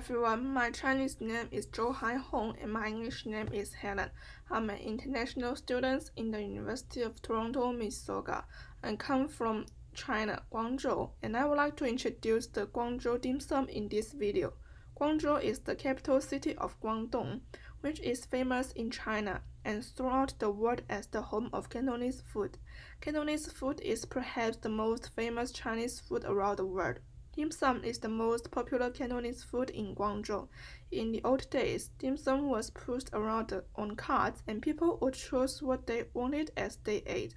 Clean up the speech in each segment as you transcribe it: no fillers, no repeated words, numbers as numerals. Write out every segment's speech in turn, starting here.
everyone, my Chinese name is Zhou Hai Hong and my English name is Helen. I'm an international student in the University of Toronto, Mississauga. I come from China, Guangzhou, and I would like to introduce the Guangzhou dim sum in this video. Guangzhou is the capital city of Guangdong, which is famous in China and throughout the world as the home of Cantonese food. Cantonese food is perhaps the most famous Chinese food around the world. Dim sum is the most popular Cantonese food in Guangzhou. In the old days, dim sum was pushed around on carts and people would choose what they wanted as they ate,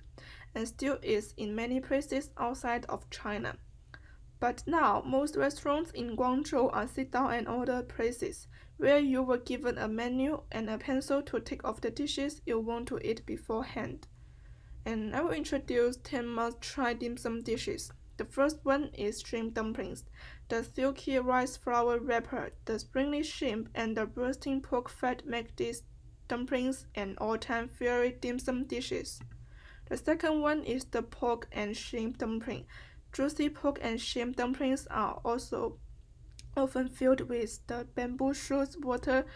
and still is in many places outside of China. But now, most restaurants in Guangzhou are sit-down and order places, where you were given a menu and a pencil to tick off the dishes you want to eat beforehand. And I will introduce 10 must-try dim sum dishes. The first one is shrimp dumplings. The silky rice flour wrapper, the springy shrimp, and the bursting pork fat make these dumplings an all-time favorite dim sum dishes. The second one is the pork and shrimp dumpling. Juicy pork and shrimp dumplings are also often filled with the bamboo shoots, water,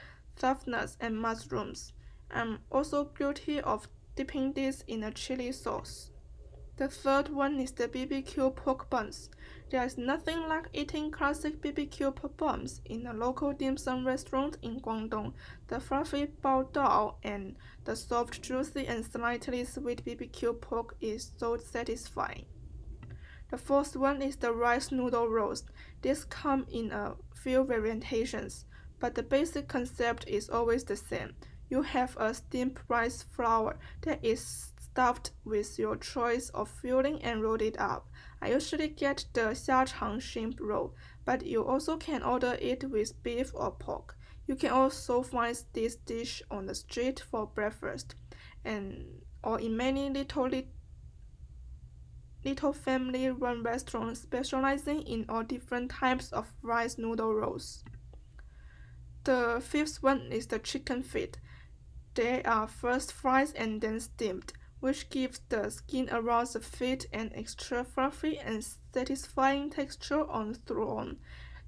nuts, and mushrooms. I'm also guilty of dipping this in a chili sauce. The third one is the BBQ pork buns. There is nothing like eating classic BBQ pork buns in a local dim sum restaurant in Guangdong. The fluffy bao dao and the soft, juicy, and slightly sweet BBQ pork is so satisfying. The fourth one is the rice noodle roast. These come in a few variations, but the basic concept is always the same. You have a steamed rice flour that is stuffed with your choice of filling and rolled it up. I usually get the xiachang shrimp roll, but you also can order it with beef or pork. You can also find this dish on the street for breakfast, or in many little family-run restaurants specializing in all different types of rice noodle rolls. The fifth one is the chicken feet. They are first fried and then steamed, which gives the skin around the feet an extra fluffy and satisfying texture on through.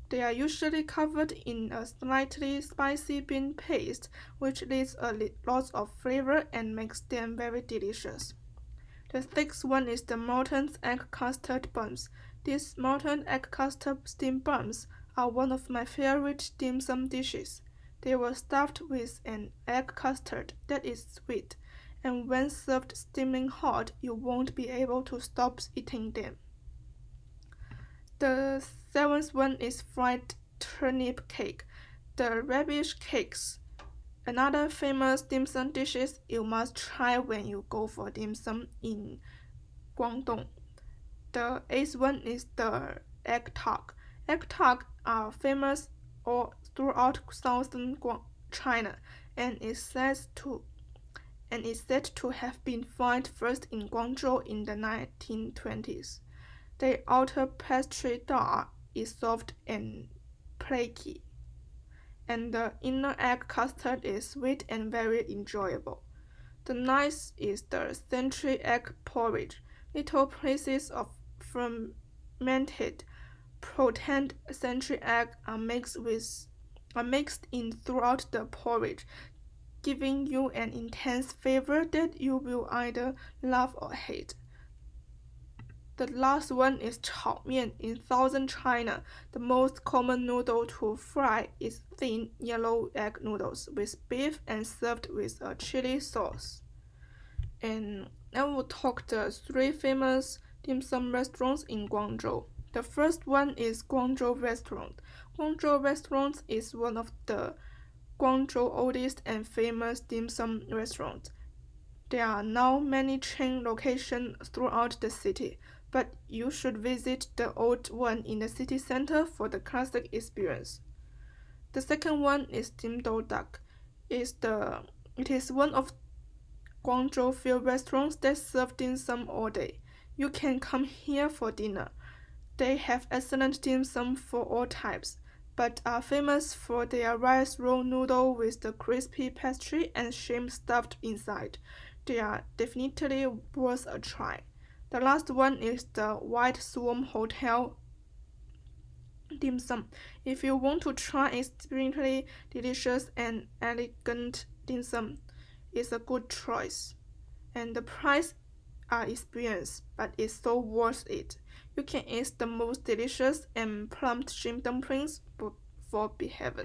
They are usually covered in a slightly spicy bean paste, which leaves a lot of flavor and makes them very delicious. The sixth one is the molten egg custard buns. These molten egg custard steamed buns are one of my favorite dim sum dishes. They were stuffed with an egg custard that is sweet, and when served steaming hot, you won't be able to stop eating them. The seventh one is fried turnip cake. The radish cakes. Another famous dim sum dishes you must try when you go for dim sum in Guangdong. The eighth one is the egg tart. Egg tart are famous all throughout southern China and is said to have been found first in Guangzhou in the 1920s. The outer pastry dough is soft and flaky, and the inner egg custard is sweet and very enjoyable. The ninth is the century egg porridge. Little pieces of fermented, protein century egg are mixed in throughout the porridge, giving you an intense flavor that you will either love or hate. The last one is chao mian. In southern China, the most common noodle to fry is thin yellow egg noodles with beef and served with a chili sauce. And I will talk the three famous dim sum restaurants in Guangzhou. The first one is Guangzhou Restaurant. Guangzhou Restaurant is one of the Guangzhou oldest and famous dim sum restaurants. There are now many chain locations throughout the city, but you should visit the old one in the city center for the classic experience. The second one is Jingdou Duck. It is one of Guangzhou few restaurants that serve dim sum all day. You can come here for dinner. They have excellent dim sum for all types, but are famous for their rice roll noodle with the crispy pastry and shrimp stuffed inside. They are definitely worth a try. The last one is the White Swan Hotel dim sum. If you want to try extremely delicious and elegant dim sum, it's a good choice. And the price are expensive, but it's so worth it. You can eat the most delicious and plump shrimp dumplings for be heaven.